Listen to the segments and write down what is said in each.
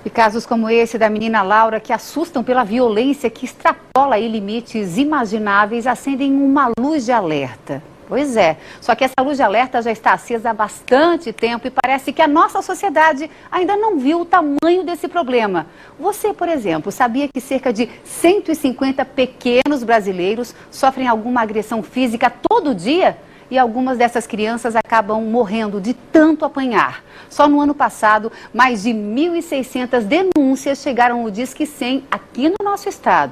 E casos como esse da menina Laura, que assustam pela violência que extrapola aí limites imagináveis, acendem uma luz de alerta. Pois é, só que essa luz de alerta já está acesa há bastante tempo e parece que a nossa sociedade ainda não viu o tamanho desse problema. Você, por exemplo, sabia que cerca de 150 pequenos brasileiros sofrem alguma agressão física todo dia? E algumas dessas crianças acabam morrendo de tanto apanhar. Só no ano passado, mais de 1.600 denúncias chegaram no Disque 100 aqui no nosso estado.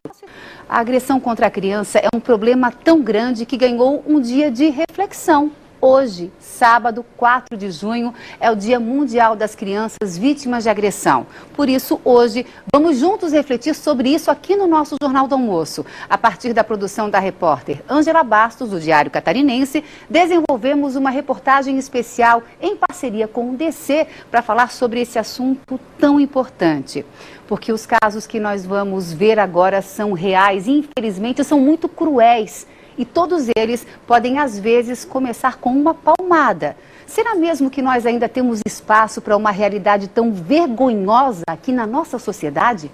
A agressão contra a criança é um problema tão grande que ganhou um dia de reflexão. Hoje, sábado, 4 de junho, é o Dia Mundial das Crianças Vítimas de Agressão. Por isso, hoje, vamos juntos refletir sobre isso aqui no nosso Jornal do Almoço. A partir da produção da repórter Ângela Bastos, do Diário Catarinense, desenvolvemos uma reportagem especial em parceria com o DC para falar sobre esse assunto tão importante. Porque os casos que nós vamos ver agora são reais e, infelizmente, são muito cruéis. E todos eles podem, às vezes, começar com uma palmada. Será mesmo que nós ainda temos espaço para uma realidade tão vergonhosa aqui na nossa sociedade?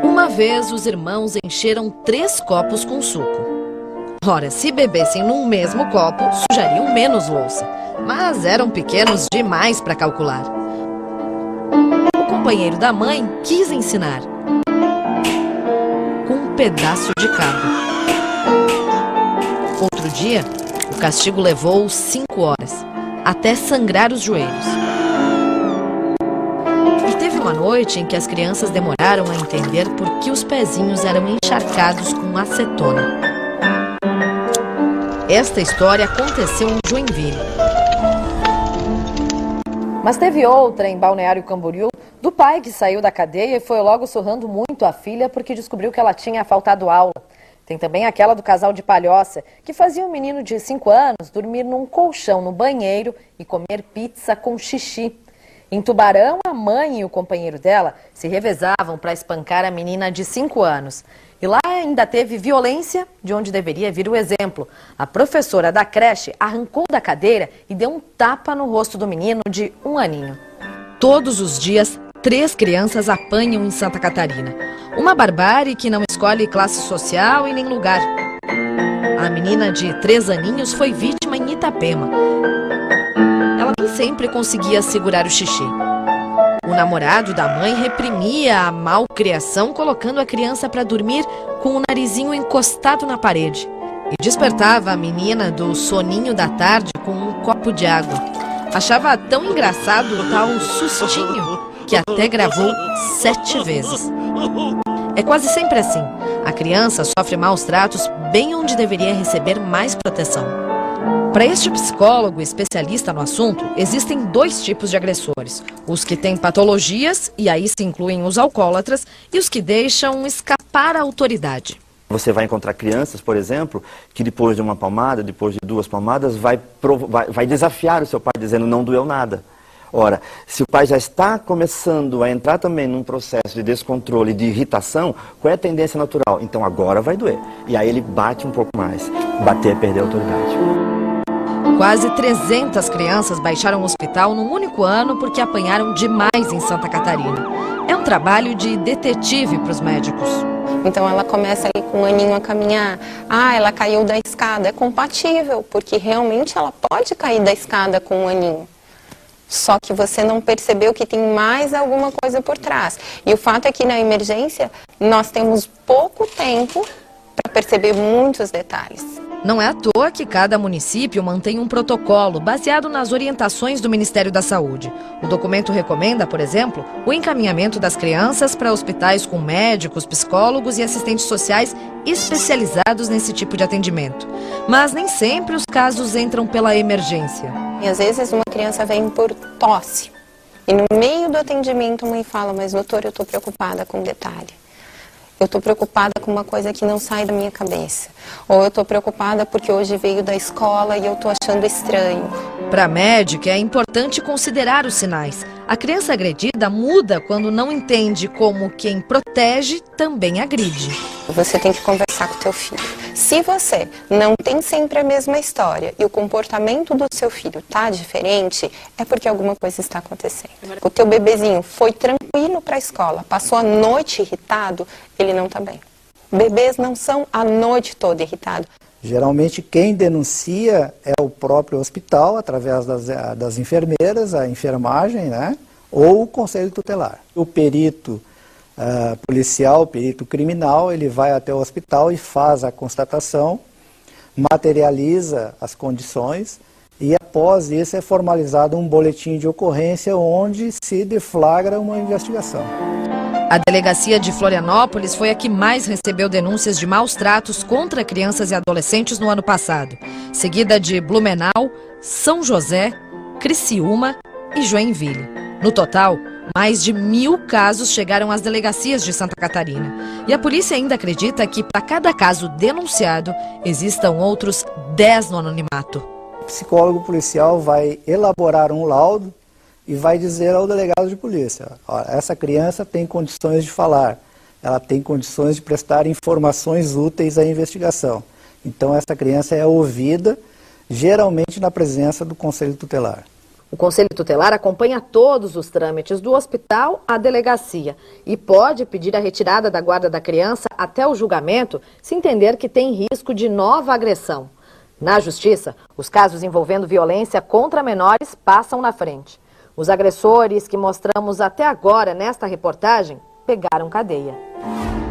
Uma vez, os irmãos encheram 3 copos com suco. Ora, se bebessem num mesmo copo, sujariam menos louça. Mas eram pequenos demais para calcular. O companheiro da mãe quis ensinar. Com um pedaço de cabo. Outro dia, o castigo levou 5 horas, até sangrar os joelhos. E teve uma noite em que as crianças demoraram a entender por que os pezinhos eram encharcados com acetona. Esta história aconteceu em Joinville. Mas teve outra em Balneário Camboriú, do pai que saiu da cadeia e foi logo surrando muito a filha porque descobriu que ela tinha faltado aula. Tem também aquela do casal de Palhoça, que fazia um menino de 5 anos dormir num colchão no banheiro e comer pizza com xixi. Em Tubarão, a mãe e o companheiro dela se revezavam para espancar a menina de 5 anos. E lá ainda teve violência, de onde deveria vir o exemplo. A professora da creche arrancou da cadeira e deu um tapa no rosto do menino de 1 aninho. Todos os dias, 3 crianças apanham em Santa Catarina. Uma barbárie que não escolhe classe social e nem lugar. A menina de 3 aninhos foi vítima em Itapema. Ela nem sempre conseguia segurar o xixi. O namorado da mãe reprimia a malcriação, colocando a criança para dormir com o narizinho encostado na parede. E despertava a menina do soninho da tarde com um copo de água. Achava tão engraçado o tal sustinho que até gravou 7 vezes. É quase sempre assim. A criança sofre maus tratos bem onde deveria receber mais proteção. Para este psicólogo especialista no assunto, existem 2 tipos de agressores. Os que têm patologias, e aí se incluem os alcoólatras, e os que deixam escapar a autoridade. Você vai encontrar crianças, por exemplo, que depois de uma palmada, depois de 2 palmadas, vai desafiar o seu pai dizendo não doeu nada. Ora, se o pai já está começando a entrar também num processo de descontrole, de irritação, qual é a tendência natural? Então agora vai doer. E aí ele bate um pouco mais. Bater é perder a autoridade. Quase 300 crianças baixaram o hospital num único ano porque apanharam demais em Santa Catarina. É um trabalho de detetive para os médicos. Então ela começa ali com 1 aninho a caminhar. Ah, ela caiu da escada. É compatível, porque realmente ela pode cair da escada com 1 aninho. Só que você não percebeu que tem mais alguma coisa por trás. E o fato é que na emergência nós temos pouco tempo para perceber muitos detalhes. Não é à toa que cada município mantém um protocolo baseado nas orientações do Ministério da Saúde. O documento recomenda, por exemplo, o encaminhamento das crianças para hospitais com médicos, psicólogos e assistentes sociais especializados nesse tipo de atendimento. Mas nem sempre os casos entram pela emergência. E às vezes uma criança vem por tosse. E no meio do atendimento a mãe fala, mas doutor, eu estou preocupada com um detalhe. Eu estou preocupada com uma coisa que não sai da minha cabeça. Ou eu estou preocupada porque hoje veio da escola e eu estou achando estranho. Para a médica é importante considerar os sinais. A criança agredida muda quando não entende como quem protege também agride. Você tem que conversar com o teu filho. Se você não tem sempre a mesma história e o comportamento do seu filho tá diferente, é porque alguma coisa está acontecendo. O teu bebezinho foi tranquilo para a escola, passou a noite irritado, ele não tá bem. Bebês não são a noite toda irritados. Geralmente quem denuncia é o próprio hospital, através das enfermeiras, a enfermagem, né? Ou o conselho tutelar. O perito policial, o perito criminal, ele vai até o hospital e faz a constatação, materializa as condições e após isso é formalizado um boletim de ocorrência onde se deflagra uma investigação. A delegacia de Florianópolis foi a que mais recebeu denúncias de maus tratos contra crianças e adolescentes no ano passado, seguida de Blumenau, São José, Criciúma e Joinville. No total, mais de 1000 casos chegaram às delegacias de Santa Catarina. E a polícia ainda acredita que, para cada caso denunciado, existam outros 10 no anonimato. O psicólogo policial vai elaborar um laudo e vai dizer ao delegado de polícia: olha, essa criança tem condições de falar, ela tem condições de prestar informações úteis à investigação. Então essa criança é ouvida, geralmente na presença do conselho tutelar. O conselho tutelar acompanha todos os trâmites do hospital à delegacia e pode pedir a retirada da guarda da criança até o julgamento se entender que tem risco de nova agressão. Na justiça, os casos envolvendo violência contra menores passam na frente. Os agressores que mostramos até agora nesta reportagem pegaram cadeia.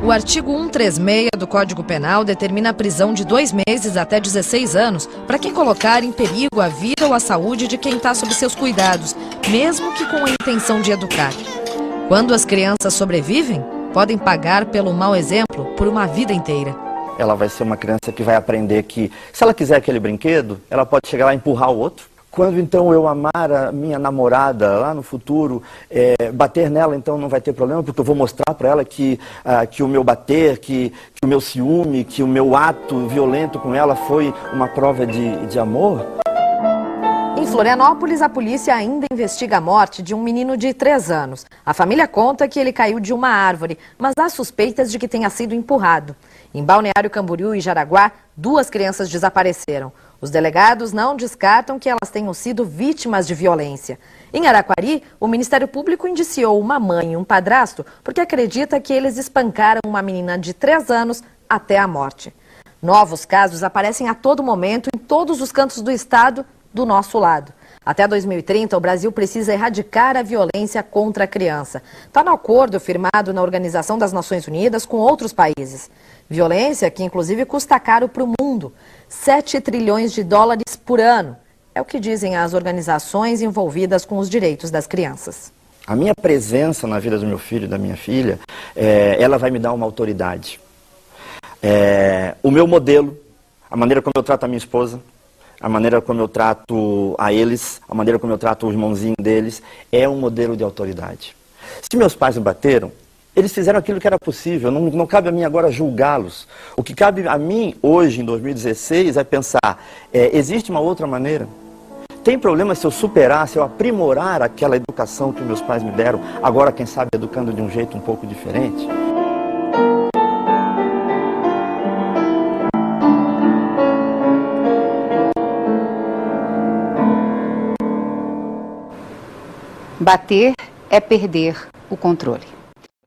O artigo 136 do Código Penal determina a prisão de 2 meses até 16 anos para quem colocar em perigo a vida ou a saúde de quem está sob seus cuidados, mesmo que com a intenção de educar. Quando as crianças sobrevivem, podem pagar pelo mau exemplo por uma vida inteira. Ela vai ser uma criança que vai aprender que, se ela quiser aquele brinquedo, ela pode chegar lá e empurrar o outro. Quando então eu amar a minha namorada lá no futuro, bater nela então não vai ter problema, porque eu vou mostrar para ela que o meu bater, que o meu ciúme, que o meu ato violento com ela foi uma prova de amor. Em Florianópolis, a polícia ainda investiga a morte de um menino de 3 anos. A família conta que ele caiu de uma árvore, mas há suspeitas de que tenha sido empurrado. Em Balneário Camboriú e Jaraguá, 2 crianças desapareceram. Os delegados não descartam que elas tenham sido vítimas de violência. Em Araquari, o Ministério Público indiciou uma mãe e um padrasto porque acredita que eles espancaram uma menina de 3 anos até a morte. Novos casos aparecem a todo momento em todos os cantos do estado do nosso lado. Até 2030, o Brasil precisa erradicar a violência contra a criança. Está no acordo firmado na Organização das Nações Unidas com outros países. Violência que, inclusive, custa caro para o mundo. 7 trilhões de dólares por ano. É o que dizem as organizações envolvidas com os direitos das crianças. A minha presença na vida do meu filho e da minha filha, ela vai me dar uma autoridade. O meu modelo, a maneira como eu trato a minha esposa, a maneira como eu trato a eles, a maneira como eu trato o irmãozinho deles, é um modelo de autoridade. Se meus pais me bateram, eles fizeram aquilo que era possível, não cabe a mim agora julgá-los. O que cabe a mim hoje, em 2016, é pensar, existe uma outra maneira? Tem problema se eu superar, se eu aprimorar aquela educação que meus pais me deram, agora quem sabe educando de um jeito um pouco diferente? Bater é perder o controle.